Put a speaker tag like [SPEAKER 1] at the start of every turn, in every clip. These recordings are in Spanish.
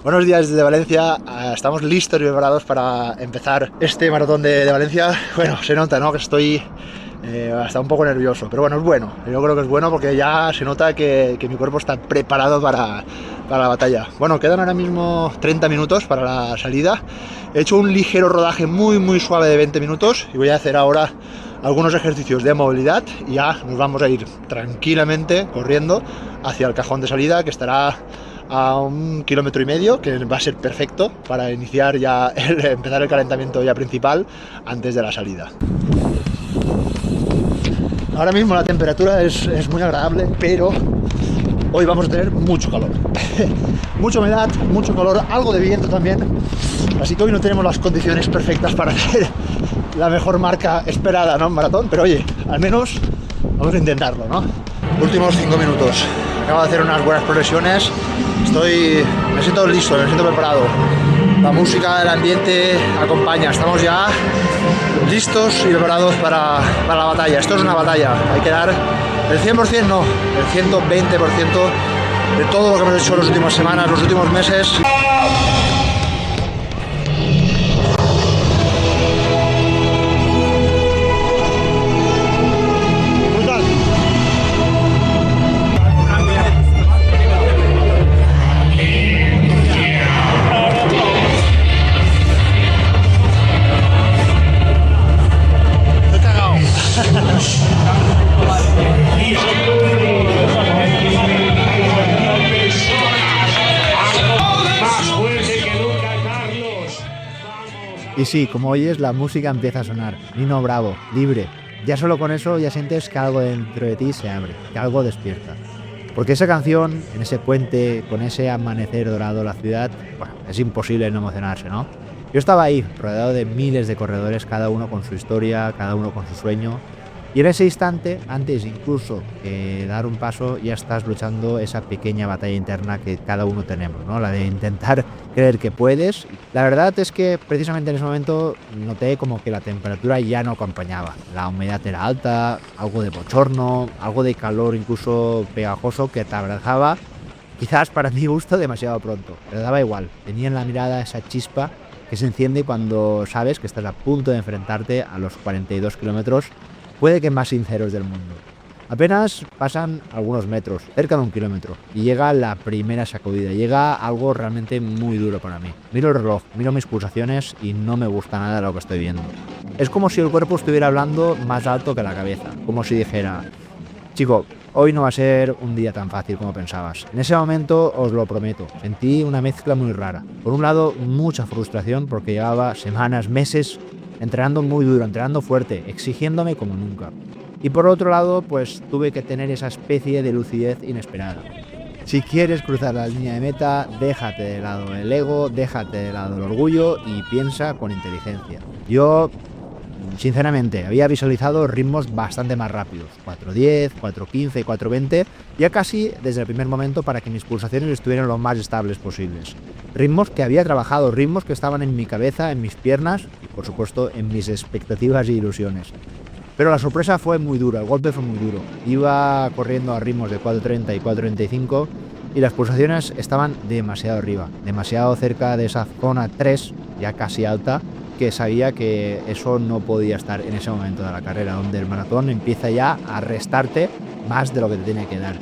[SPEAKER 1] Buenos días desde Valencia, estamos listos y preparados para empezar este maratón de Valencia. Bueno, se nota, ¿no?, que estoy hasta un poco nervioso, pero bueno, es bueno. Yo creo que es bueno porque ya se nota que mi cuerpo está preparado para la batalla. Bueno, quedan ahora mismo 30 minutos para la salida. He hecho un ligero rodaje muy suave de 20 minutos y voy a hacer ahora algunos ejercicios de movilidad y ya nos vamos a ir tranquilamente corriendo hacia el cajón de salida, que estará a 1,5 kilómetros, que va a ser perfecto para iniciar ya empezar el calentamiento ya principal antes de la salida. Ahora mismo la temperatura es muy agradable, pero hoy vamos a tener mucho calor. Mucha humedad, mucho calor, algo de viento también. Así que hoy no tenemos las condiciones perfectas para hacer la mejor marca esperada, ¿no?, en maratón, pero oye, al menos vamos a intentarlo, ¿no? Últimos 5 minutos. Acabo de hacer unas buenas progresiones. Me siento listo, me siento preparado. La música, el ambiente acompaña. Estamos ya listos y preparados para la batalla. Esto es una batalla. Hay que dar el 100%, no, el 120% de todo lo que hemos hecho las últimas semanas, los últimos meses.
[SPEAKER 2] Y sí, como oyes, la música empieza a sonar. Nino Bravo, Libre. Ya solo con eso ya sientes que algo dentro de ti se abre, que algo despierta. Porque esa canción, en ese puente, con ese amanecer dorado de la ciudad, bueno, es imposible no emocionarse, ¿no? Yo estaba ahí, rodeado de miles de corredores, cada uno con su historia, cada uno con su sueño. Y en ese instante, antes incluso de dar un paso, ya estás luchando esa pequeña batalla interna que cada uno tenemos, ¿no? La de intentar creer que puedes. La verdad es que precisamente en ese momento noté como que la temperatura ya no acompañaba. La humedad era alta, algo de bochorno, algo de calor incluso pegajoso que te abrazaba, quizás para mi gusto demasiado pronto. Pero daba igual, tenía en la mirada esa chispa que se enciende cuando sabes que estás a punto de enfrentarte a los 42 kilómetros, puede que más sinceros del mundo. Apenas pasan algunos metros, cerca de 1 kilómetro, y llega la primera sacudida, llega algo realmente muy duro para mí. Miro el reloj, miro mis pulsaciones y no me gusta nada lo que estoy viendo. Es como si el cuerpo estuviera hablando más alto que la cabeza, como si dijera: chico, hoy no va a ser un día tan fácil como pensabas. En ese momento, os lo prometo, sentí una mezcla muy rara. Por un lado, mucha frustración porque llevaba semanas, meses entrenando muy duro, entrenando fuerte, exigiéndome como nunca. Y por otro lado, pues tuve que tener esa especie de lucidez inesperada. Si quieres cruzar la línea de meta, déjate de lado el ego, déjate de lado el orgullo y piensa con inteligencia. Yo, sinceramente, había visualizado ritmos bastante más rápidos, 4:10, 4:15, 4:20, ya casi desde el primer momento para que mis pulsaciones estuvieran lo más estables posibles. Ritmos que había trabajado, ritmos que estaban en mi cabeza, en mis piernas y, por supuesto, en mis expectativas e ilusiones. Pero la sorpresa fue muy dura, el golpe fue muy duro. Iba corriendo a ritmos de 4:30 y 4:35 y las pulsaciones estaban demasiado arriba, demasiado cerca de esa zona 3, ya casi alta, que sabía que eso no podía estar en ese momento de la carrera, donde el maratón empieza ya a restarte más de lo que te tiene que dar.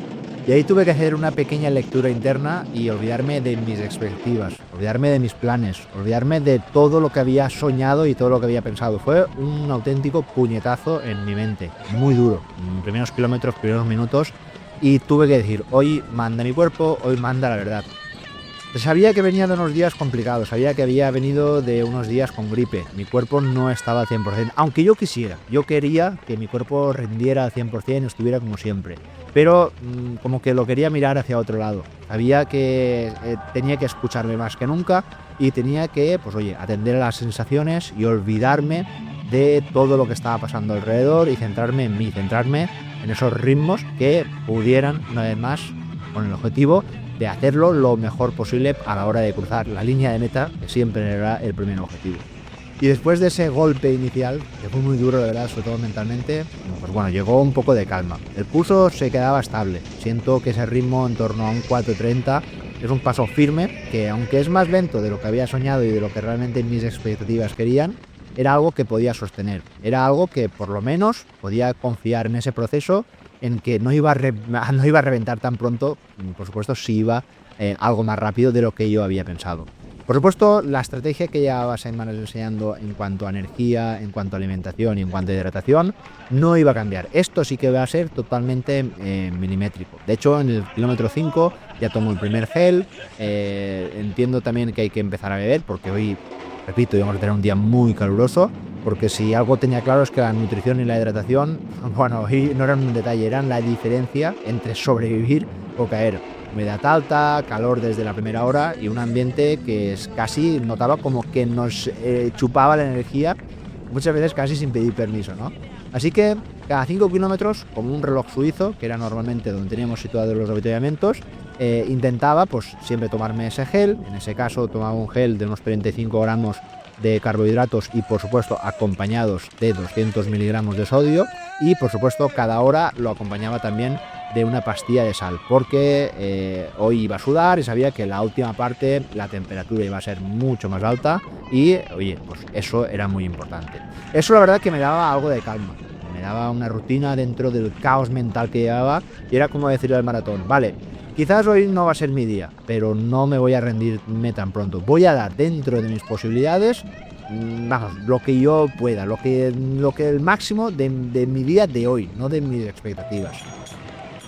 [SPEAKER 2] Y ahí tuve que hacer una pequeña lectura interna y olvidarme de mis expectativas, olvidarme de mis planes, olvidarme de todo lo que había soñado y todo lo que había pensado. Fue un auténtico puñetazo en mi mente, muy duro, en primeros kilómetros, primeros minutos, y tuve que decir: hoy manda mi cuerpo, hoy manda la verdad. Sabía que venía de unos días complicados, sabía que había venido de unos días con gripe, mi cuerpo no estaba al 100%, aunque yo quisiera, yo quería que mi cuerpo rindiera al 100% y estuviera como siempre, pero como que lo quería mirar hacia otro lado. Sabía que tenía que escucharme más que nunca y tenía que, pues oye, atender a las sensaciones y olvidarme de todo lo que estaba pasando alrededor y centrarme en mí, centrarme en esos ritmos que pudieran, una vez más, con el objetivo de hacerlo lo mejor posible a la hora de cruzar la línea de meta, que siempre era el primer objetivo. Y después de ese golpe inicial, que fue muy duro, de verdad, sobre todo mentalmente, pues bueno, llegó un poco de calma. El pulso se quedaba estable. Siento que ese ritmo en torno a un 4:30 es un paso firme que, aunque es más lento de lo que había soñado y de lo que realmente mis expectativas querían, era algo que podía sostener, era algo que por lo menos podía confiar en ese proceso, en que no iba a reventar tan pronto, por supuesto si iba algo más rápido de lo que yo había pensado. Por supuesto, la estrategia que llevaba semanas enseñando en cuanto a energía, en cuanto a alimentación y en cuanto a hidratación no iba a cambiar. Esto sí que va a ser totalmente milimétrico. De hecho, en el kilómetro 5 ya tomo el primer gel. Entiendo también que hay que empezar a beber porque hoy, repito, íbamos a tener un día muy caluroso. Porque si algo tenía claro es que la nutrición y la hidratación, bueno, hoy no eran un detalle, eran la diferencia entre sobrevivir o caer. Humedad alta, calor desde la primera hora y un ambiente que es casi, notaba como que nos chupaba la energía, muchas veces casi sin pedir permiso, ¿no? Así que cada 5 kilómetros, como un reloj suizo, que era normalmente donde teníamos situados los avituallamientos, intentaba pues siempre tomarme ese gel. En ese caso tomaba un gel de unos 35 gramos de carbohidratos y por supuesto acompañados de 200 miligramos de sodio, y por supuesto cada hora lo acompañaba también de una pastilla de sal, porque hoy iba a sudar y sabía que en la última parte la temperatura iba a ser mucho más alta y, oye, pues eso era muy importante. Eso la verdad que me daba algo de calma, me daba una rutina dentro del caos mental que llevaba, y era como decirle al maratón, vale, quizás hoy no va a ser mi día, pero no me voy a rendirme tan pronto, voy a dar dentro de mis posibilidades, vamos, lo que yo pueda, lo que el máximo de mi día de hoy, no de mis expectativas.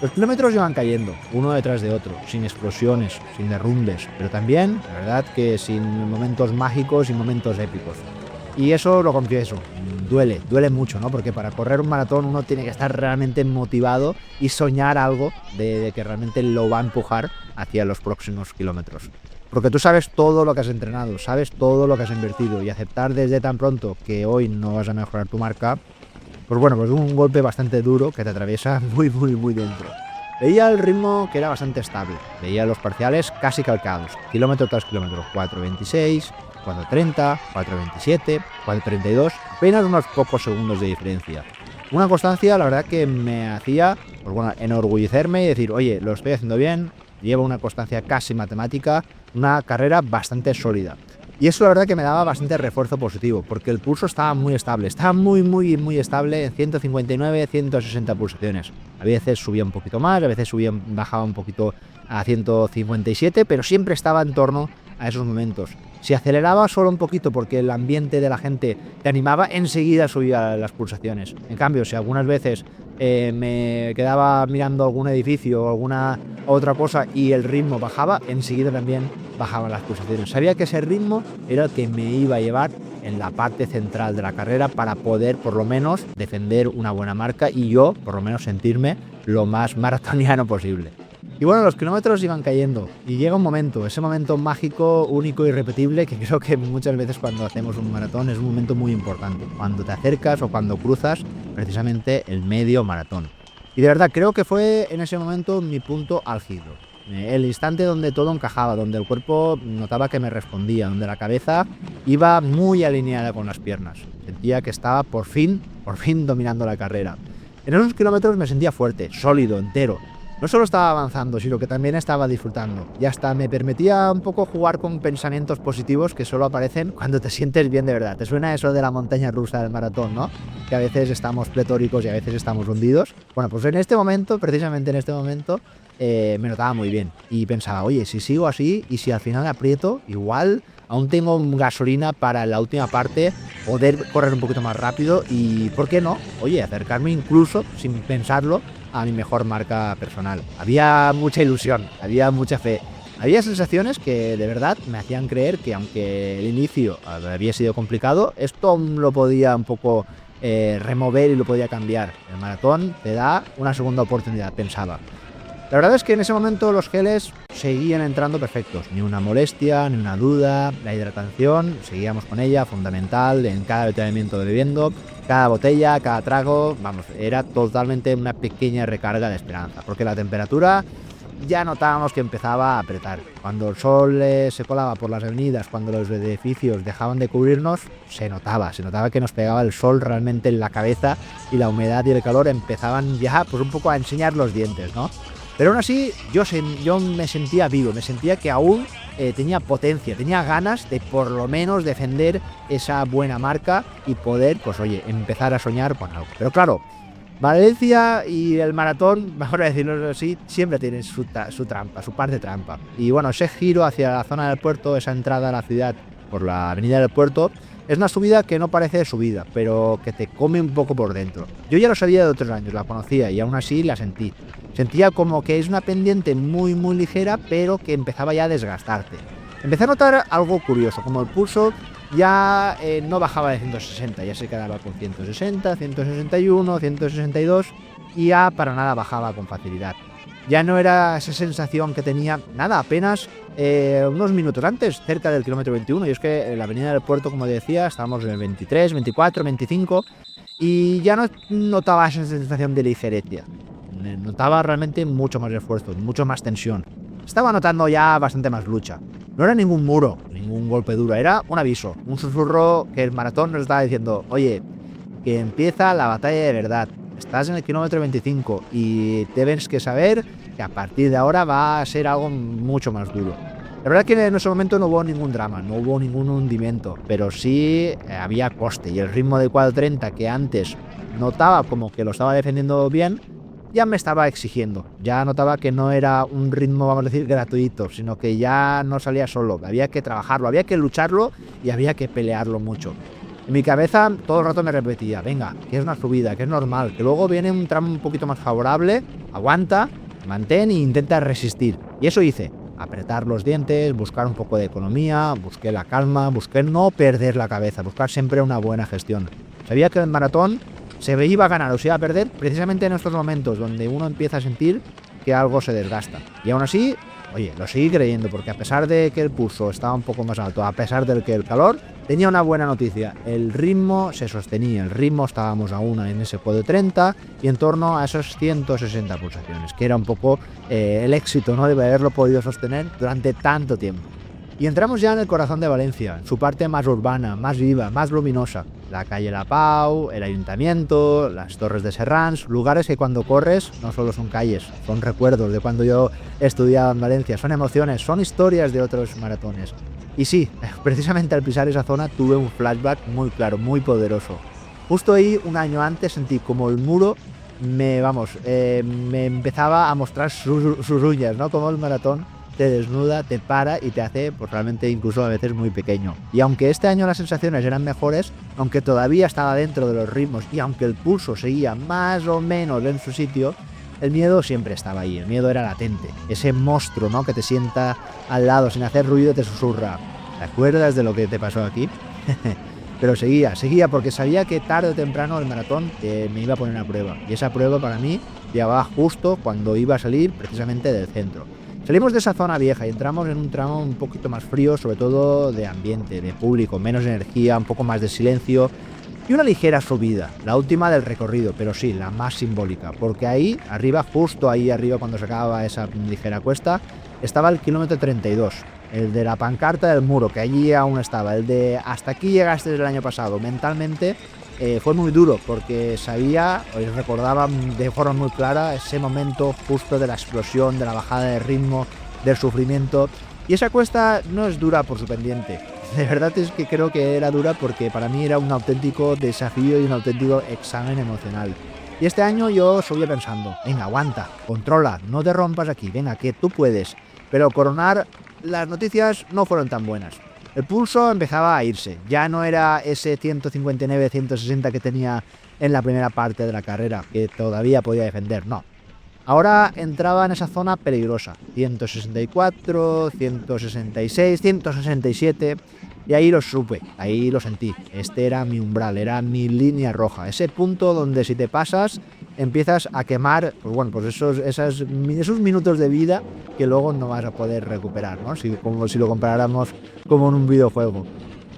[SPEAKER 2] Los kilómetros iban cayendo, uno detrás de otro, sin explosiones, sin derrumbes, pero también, la verdad, que sin momentos mágicos y momentos épicos. Y eso lo confieso, duele mucho, ¿no? Porque para correr un maratón uno tiene que estar realmente motivado y soñar algo de que realmente lo va a empujar hacia los próximos kilómetros. Porque tú sabes todo lo que has entrenado, sabes todo lo que has invertido, y aceptar desde tan pronto que hoy no vas a mejorar tu marca, pues bueno, pues un golpe bastante duro que te atraviesa muy dentro. Veía el ritmo que era bastante estable, veía los parciales casi calcados, kilómetro tras kilómetro, 4.26, 4.30, 4.27, 4.32, apenas unos pocos segundos de diferencia. Una constancia, la verdad, que me hacía, pues bueno, enorgullecerme y decir, oye, lo estoy haciendo bien, llevo una constancia casi matemática, una carrera bastante sólida. Y eso la verdad que me daba bastante refuerzo positivo, porque el pulso estaba muy estable, estaba muy estable en 159, 160 pulsaciones. A veces subía un poquito más, a veces bajaba un poquito a 157, pero siempre estaba en torno a esos momentos. Si aceleraba solo un poquito porque el ambiente de la gente te animaba, enseguida subía las pulsaciones. En cambio, si algunas veces me quedaba mirando algún edificio o alguna otra cosa y el ritmo bajaba, enseguida también bajaban las pulsaciones. Sabía que ese ritmo era el que me iba a llevar en la parte central de la carrera para poder por lo menos defender una buena marca y yo por lo menos sentirme lo más maratoniano posible. Y bueno, los kilómetros iban cayendo y llega un momento, ese momento mágico, único y irrepetible, que creo que muchas veces cuando hacemos un maratón es un momento muy importante, cuando te acercas o cuando cruzas precisamente el medio maratón. Y de verdad creo que fue en ese momento mi punto álgido, el instante donde todo encajaba, donde el cuerpo notaba que me respondía, donde la cabeza iba muy alineada con las piernas. Sentía que estaba por fin dominando la carrera. En esos kilómetros me sentía fuerte, sólido, entero. No solo estaba avanzando, sino que también estaba disfrutando. Y hasta me permitía un poco jugar con pensamientos positivos que solo aparecen cuando te sientes bien de verdad. ¿Te suena eso de la montaña rusa del maratón, no? Que a veces estamos pletóricos y a veces estamos hundidos. Bueno, pues en este momento, precisamente en este momento, me notaba muy bien. Y pensaba, oye, si sigo así y si al final aprieto, igual aún tengo gasolina para la última parte, poder correr un poquito más rápido y, ¿por qué no? Oye, acercarme incluso, sin pensarlo, a mi mejor marca personal. Había mucha ilusión, había mucha fe. Había sensaciones que de verdad me hacían creer que aunque el inicio había sido complicado, esto lo podía un poco remover y lo podía cambiar. El maratón te da una segunda oportunidad, pensaba. La verdad es que en ese momento los geles seguían entrando perfectos, ni una molestia, ni una duda. La hidratación, seguíamos con ella, fundamental, en cada avituallamiento bebiendo, cada botella, cada trago, vamos, era totalmente una pequeña recarga de esperanza, porque la temperatura ya notábamos que empezaba a apretar. Cuando el sol se colaba por las avenidas, cuando los edificios dejaban de cubrirnos, se notaba que nos pegaba el sol realmente en la cabeza y la humedad y el calor empezaban ya pues un poco a enseñar los dientes, ¿no? Pero aún así yo me sentía vivo, me sentía que aún tenía potencia, tenía ganas de por lo menos defender esa buena marca y poder, pues oye, empezar a soñar con algo. Pero claro, Valencia y el maratón, mejor decirlo así, siempre tienen su trampa, su parte trampa. Y bueno, ese giro hacia la zona del puerto, esa entrada a la ciudad por la avenida del puerto, es una subida que no parece subida, pero que te come un poco por dentro. Yo ya lo sabía de otros años, la conocía y aún así la sentí. Sentía como que es una pendiente muy muy ligera, pero que empezaba ya a desgastarte. Empecé a notar algo curioso, como el pulso ya no bajaba de 160, ya se quedaba con 160, 161, 162 y ya para nada bajaba con facilidad. Ya no era esa sensación que tenía, nada, apenas unos minutos antes, cerca del kilómetro 21, y es que en la avenida del puerto, como decía, estábamos en el 23, 24, 25, y ya no notaba esa sensación de ligereza. Notaba realmente mucho más esfuerzo, mucho más tensión. Estaba notando ya bastante más lucha. No era ningún muro, ningún golpe duro, era un aviso, un susurro que el maratón nos estaba diciendo, oye, que empieza la batalla de verdad. Estás en el kilómetro 25 y debes que saber que a partir de ahora va a ser algo mucho más duro. La verdad que en ese momento no hubo ningún drama, no hubo ningún hundimiento, pero sí había coste y el ritmo de 4:30 que antes notaba como que lo estaba defendiendo bien, ya me estaba exigiendo. Ya notaba que no era un ritmo, vamos a decir, gratuito, sino que ya no salía solo, había que trabajarlo, había que lucharlo y había que pelearlo mucho. En mi cabeza todo el rato me repetía, venga, que es una subida, que es normal, que luego viene un tramo un poquito más favorable, aguanta, mantén e intenta resistir. Y eso hice, apretar los dientes, buscar un poco de economía, busqué la calma, busqué no perder la cabeza, buscar siempre una buena gestión. Sabía que el maratón se iba a ganar o se iba a perder precisamente en estos momentos donde uno empieza a sentir que algo se desgasta. Y aún así, oye, lo seguí creyendo, porque a pesar de que el pulso estaba un poco más alto, a pesar de que el calor, tenía una buena noticia. El ritmo se sostenía, el ritmo estábamos aún en ese 4:30 y en torno a esos 160 pulsaciones, que era un poco el éxito, ¿no?, de haberlo podido sostener durante tanto tiempo. Y entramos ya en el corazón de Valencia, en su parte más urbana, más viva, más luminosa. La calle La Pau, el ayuntamiento, las torres de Serrans, lugares que cuando corres no solo son calles, son recuerdos de cuando yo estudiaba en Valencia, son emociones, son historias de otros maratones. Y sí, precisamente al pisar esa zona tuve un flashback muy claro, muy poderoso. Justo ahí, un año antes, sentí como el muro me empezaba a mostrar sus uñas, ¿no? Como el maratón te desnuda, te para y te hace, pues realmente incluso a veces muy pequeño. Y aunque este año las sensaciones eran mejores, aunque todavía estaba dentro de los ritmos y aunque el pulso seguía más o menos en su sitio, el miedo siempre estaba ahí, el miedo era latente. Ese monstruo, ¿no?, que te sienta al lado sin hacer ruido, te susurra, ¿te acuerdas de lo que te pasó aquí? Pero seguía porque sabía que tarde o temprano el maratón me iba a poner a prueba. Y esa prueba para mí llegaba justo cuando iba a salir precisamente del centro. Salimos de esa zona vieja y entramos en un tramo un poquito más frío, sobre todo de ambiente, de público, menos energía, un poco más de silencio y una ligera subida, la última del recorrido, pero sí, la más simbólica, porque ahí arriba, justo ahí arriba cuando se acababa esa ligera cuesta, estaba el kilómetro 32, el de la pancarta del muro, que allí aún estaba, el de hasta aquí llegaste el año pasado. Mentalmente fue muy duro porque sabía, y recordaba de forma muy clara ese momento justo de la explosión, de la bajada de ritmo, del sufrimiento. Y esa cuesta no es dura por su pendiente. De verdad es que creo que era dura porque para mí era un auténtico desafío y un auténtico examen emocional. Y este año yo seguía pensando, venga, aguanta, controla, no te rompas aquí, venga, que tú puedes. Pero coronar, las noticias no fueron tan buenas. El pulso empezaba a irse, ya no era ese 159-160 que tenía en la primera parte de la carrera, que todavía podía defender, no. Ahora entraba en esa zona peligrosa, 164, 166, 167, y ahí lo supe, ahí lo sentí. Este era mi umbral, era mi línea roja, ese punto donde si te pasas empiezas a quemar, pues bueno, pues esos minutos de vida que luego no vas a poder recuperar, ¿no? Como si lo comparáramos como en un videojuego.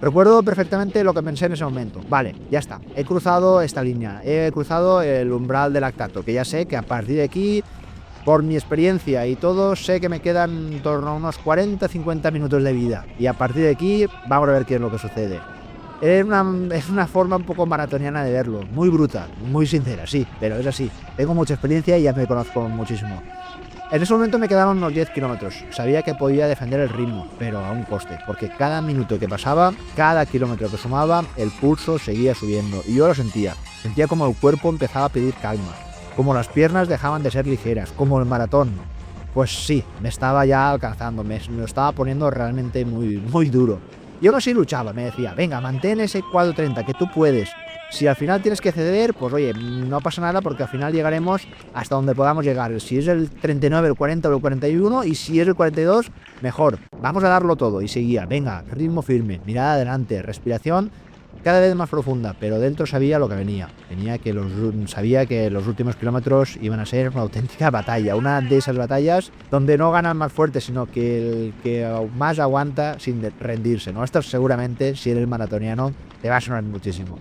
[SPEAKER 2] Recuerdo perfectamente lo que pensé en ese momento. Vale, ya está, he cruzado esta línea, he cruzado el umbral del lactato, que ya sé que a partir de aquí, por mi experiencia y todo, sé que me quedan en torno a unos 40-50 minutos de vida. Y a partir de aquí, vamos a ver qué es lo que sucede. Es una forma un poco maratoniana de verlo, muy bruta, muy sincera, sí, pero es así. Tengo mucha experiencia y ya me conozco muchísimo. En ese momento me quedaban unos 10 kilómetros. Sabía que podía defender el ritmo, pero a un coste, porque cada minuto que pasaba, cada kilómetro que sumaba, el pulso seguía subiendo. Y yo lo sentía. Sentía como el cuerpo empezaba a pedir calma, como las piernas dejaban de ser ligeras, como el maratón. Pues sí, me estaba ya alcanzando, me lo estaba poniendo realmente muy, muy duro. Y aún así luchaba, me decía, venga, mantén ese 4:30, que tú puedes. Si al final tienes que ceder, pues oye, no pasa nada porque al final llegaremos hasta donde podamos llegar. Si es el 39, el 40 o el 41 y si es el 42, mejor. Vamos a darlo todo. Y seguía, venga, ritmo firme, mirada adelante, respiración cada vez más profunda, pero dentro sabía lo que venía. Sabía que los últimos kilómetros iban a ser una auténtica batalla, una de esas batallas donde no gana el más fuerte, sino que el que más aguanta sin rendirse, ¿no? Esto seguramente, si eres maratoniano, te va a sonar muchísimo.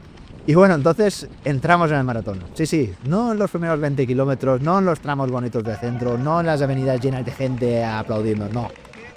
[SPEAKER 2] Y bueno, entonces entramos en el maratón. Sí, no en los primeros 20 kilómetros, no en los tramos bonitos del centro, no en las avenidas llenas de gente aplaudiendo, no.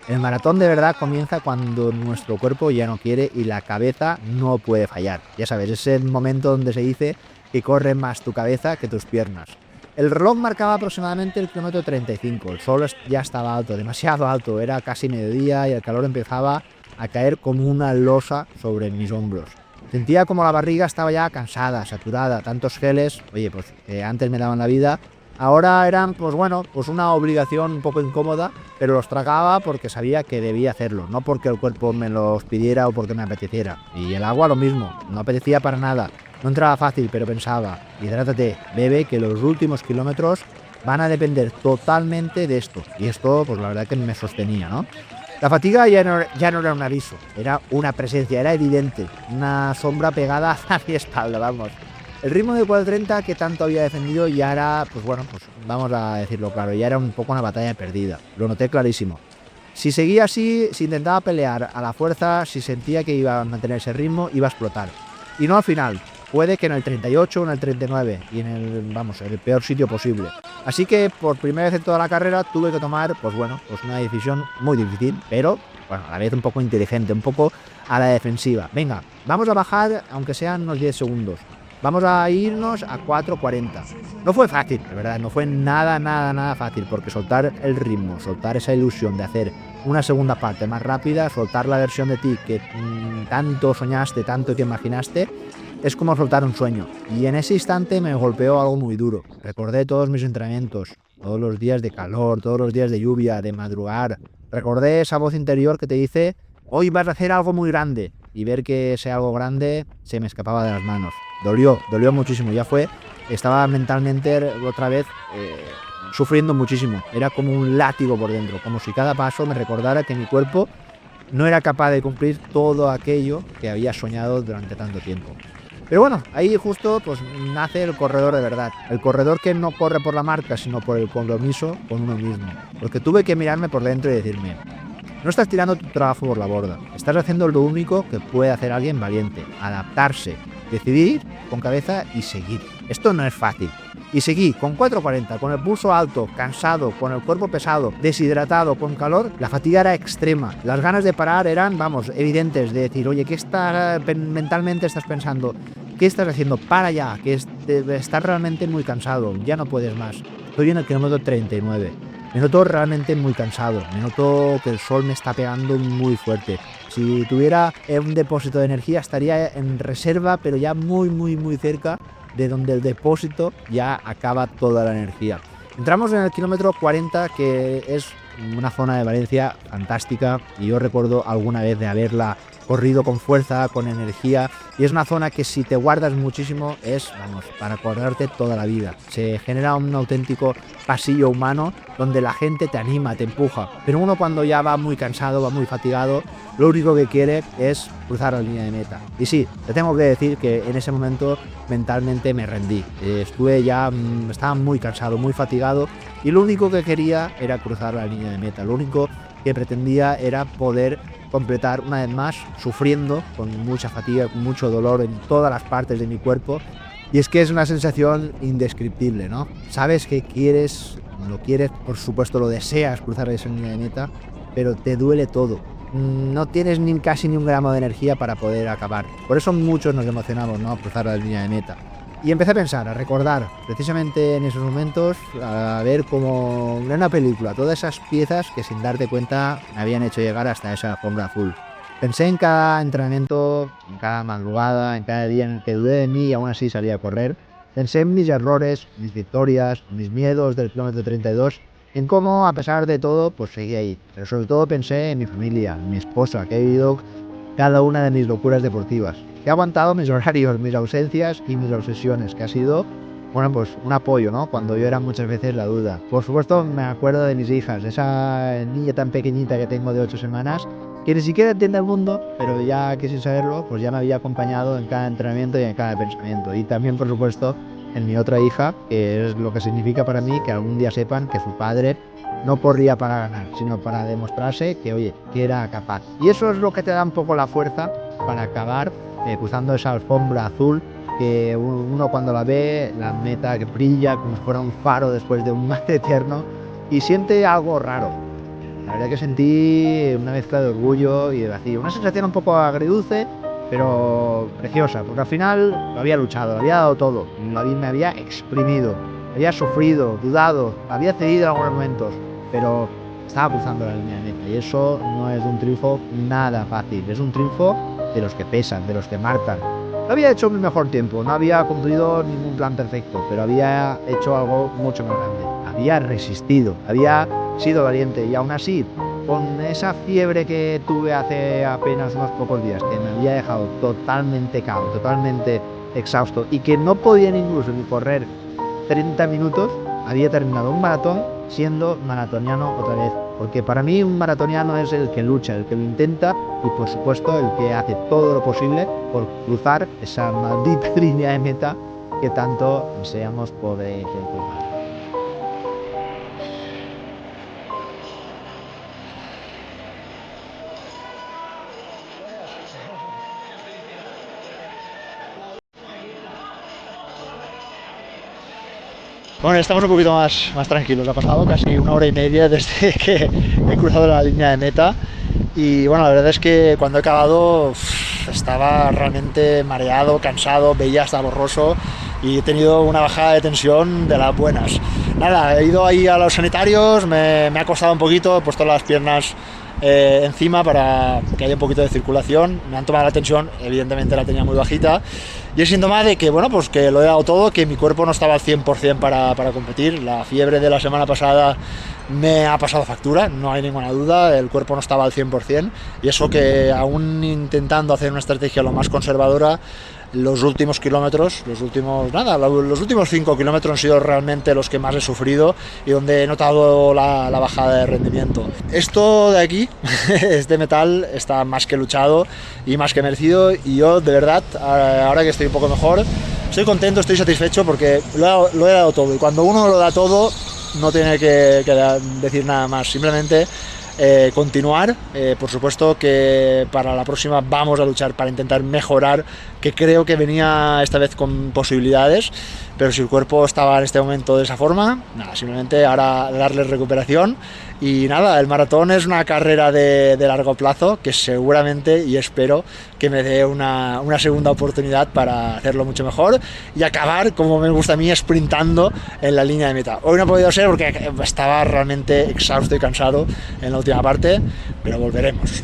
[SPEAKER 2] El maratón de verdad comienza cuando nuestro cuerpo ya no quiere y la cabeza no puede fallar. Ya sabes, es el momento donde se dice que corre más tu cabeza que tus piernas. El reloj marcaba aproximadamente el kilómetro 35, el sol ya estaba alto, demasiado alto, era casi mediodía y el calor empezaba a caer como una losa sobre mis hombros. Sentía como la barriga estaba ya cansada, saturada, tantos geles, oye, pues que antes me daban la vida, ahora eran, pues bueno, pues una obligación un poco incómoda, pero los tragaba porque sabía que debía hacerlo, no porque el cuerpo me los pidiera o porque me apeteciera. Y el agua lo mismo, no apetecía para nada, no entraba fácil, pero pensaba, hidrátate, bebe, que los últimos kilómetros van a depender totalmente de esto. Y esto, pues la verdad que me sostenía, ¿no? La fatiga ya no era un aviso, era una presencia, era evidente, una sombra pegada a mi espalda, vamos. El ritmo de 4:30 que tanto había defendido ya era, pues bueno, pues vamos a decirlo claro, ya era un poco una batalla perdida, lo noté clarísimo. Si seguía así, si intentaba pelear a la fuerza, si sentía que iba a mantener ese ritmo, iba a explotar. Y no al final, puede que en el 38 o en el 39 y en el peor sitio posible. Así que por primera vez en toda la carrera tuve que tomar, pues una decisión muy difícil, pero bueno, a la vez un poco inteligente, un poco a la defensiva. Venga, vamos a bajar aunque sean unos 10 segundos. Vamos a irnos a 4:40. No fue fácil, de verdad, no fue nada fácil, porque soltar el ritmo, soltar esa ilusión de hacer una segunda parte más rápida, soltar la versión de ti que tanto soñaste, tanto que imaginaste, es como soltar un sueño. Y en ese instante me golpeó algo muy duro. Recordé todos mis entrenamientos, todos los días de calor, todos los días de lluvia, de madrugar. Recordé esa voz interior que te dice, hoy vas a hacer algo muy grande. Y ver que ese algo grande se me escapaba de las manos. Dolió muchísimo. Estaba mentalmente otra vez sufriendo muchísimo. Era como un látigo por dentro, como si cada paso me recordara que mi cuerpo no era capaz de cumplir todo aquello que había soñado durante tanto tiempo. Pero bueno, ahí justo pues nace el corredor de verdad. El corredor que no corre por la marca, sino por el compromiso con uno mismo. Porque tuve que mirarme por dentro y decirme, no estás tirando tu trabajo por la borda. Estás haciendo lo único que puede hacer alguien valiente. Adaptarse, decidir con cabeza y seguir. Esto no es fácil. Y seguí con 4:40, con el pulso alto, cansado, con el cuerpo pesado, deshidratado, con calor. La fatiga era extrema. Las ganas de parar eran, evidentes, de decir, oye, mentalmente estás pensando? ¿Qué estás haciendo? Para ya, que estás realmente muy cansado, ya no puedes más. Estoy en el kilómetro 39. Me noto realmente muy cansado, me noto que el sol me está pegando muy fuerte. Si tuviera un depósito de energía estaría en reserva, pero ya muy cerca de donde el depósito ya acaba toda la energía. Entramos en el kilómetro 40, que es una zona de Valencia fantástica, y yo recuerdo alguna vez de haberla corrido con fuerza, con energía, y es una zona que si te guardas muchísimo es, para acordarte toda la vida. Se genera un auténtico pasillo humano donde la gente te anima, te empuja, pero uno cuando ya va muy cansado, va muy fatigado, lo único que quiere es cruzar la línea de meta. Y sí, te tengo que decir que en ese momento mentalmente me rendí. Estaba muy cansado, muy fatigado, y lo único que quería era cruzar la línea de meta. Lo único que pretendía era poder completar una vez más, sufriendo, con mucha fatiga, con mucho dolor en todas las partes de mi cuerpo. Y es que es una sensación indescriptible, ¿no? Sabes que lo quieres, por supuesto lo deseas cruzar esa línea de meta, pero te duele todo. No tienes casi ni un gramo de energía para poder acabar. Por eso muchos nos emocionamos, ¿no?, cruzar la línea de meta. Y empecé a pensar, a recordar, precisamente en esos momentos, a ver como en una película, todas esas piezas que sin darte cuenta me habían hecho llegar hasta esa alfombra azul. Pensé en cada entrenamiento, en cada madrugada, en cada día en el que dudé de mí y aún así salí a correr. Pensé en mis errores, mis victorias, mis miedos del kilómetro 32, en cómo, a pesar de todo, pues seguí ahí. Pero sobre todo pensé en mi familia, en mi esposa, que ha vivido cada una de mis locuras deportivas, que ha aguantado mis horarios, mis ausencias y mis obsesiones, que ha sido, bueno, pues un apoyo, ¿no? Cuando yo era muchas veces la duda. Por supuesto, me acuerdo de mis hijas, esa niña tan pequeñita que tengo de 8 semanas, que ni siquiera entiende el mundo, pero ya que sin saberlo, pues ya me había acompañado en cada entrenamiento y en cada pensamiento. Y también, por supuesto, en mi otra hija, que es lo que significa para mí que algún día sepan que su padre no corría para ganar, sino para demostrarse que, oye, que era capaz. Y eso es lo que te da un poco la fuerza para acabar cruzando esa alfombra azul que uno cuando la ve, la meta que brilla como si fuera un faro después de un mar eterno, y siente algo raro. La verdad que sentí una mezcla de orgullo y de vacío, una sensación un poco agridulce, pero preciosa, porque al final lo había luchado, lo había dado todo, me había exprimido, había sufrido, dudado, había cedido en algunos momentos, pero estaba cruzando la línea de meta, y eso no es un triunfo nada fácil, es un triunfo de los que pesan, de los que marcan. No había hecho mi mejor tiempo, no había cumplido ningún plan perfecto, pero había hecho algo mucho más grande. Había resistido, había sido valiente, y aún así, con esa fiebre que tuve hace apenas unos pocos días, que me había dejado totalmente cao, totalmente exhausto, y que no podía incluso ni correr 30 minutos, había terminado un maratón siendo maratoniano otra vez. Porque para mí un maratoniano es el que lucha, el que lo intenta y por supuesto el que hace todo lo posible por cruzar esa maldita línea de meta que tanto deseamos poder cruzar.
[SPEAKER 1] Bueno, estamos un poquito más tranquilos. Ha pasado casi 1 hora y media desde que he cruzado la línea de meta. Y bueno, la verdad es que cuando he acabado estaba realmente mareado, cansado, veía hasta borroso y he tenido una bajada de tensión de las buenas. Nada, he ido ahí a los sanitarios, me ha costado un poquito, he puesto las piernas encima para que haya un poquito de circulación. Me han tomado la tensión, evidentemente la tenía muy bajita, y es síntoma de que, bueno, pues que lo he dado todo, que mi cuerpo no estaba al 100% para competir. La fiebre de la semana pasada me ha pasado factura, no hay ninguna duda, el cuerpo no estaba al 100%, y eso que aún intentando hacer una estrategia lo más conservadora, los últimos kilómetros, los últimos 5 kilómetros han sido realmente los que más he sufrido y donde he notado la bajada de rendimiento. Esto de aquí, este metal, está más que luchado y más que merecido, y yo de verdad, ahora que estoy un poco mejor, estoy contento, estoy satisfecho porque lo he dado todo, y cuando uno lo da todo no tiene que decir nada más, simplemente continuar. Por supuesto que para la próxima vamos a luchar para intentar mejorar, que creo que venía esta vez con posibilidades, pero si el cuerpo estaba en este momento de esa forma, nada, simplemente ahora darle recuperación. Y nada, el maratón es una carrera de largo plazo que seguramente y espero que me dé una segunda oportunidad para hacerlo mucho mejor y acabar, como me gusta a mí, sprintando en la línea de meta. Hoy no ha podido ser porque estaba realmente exhausto y cansado en la última parte, pero volveremos.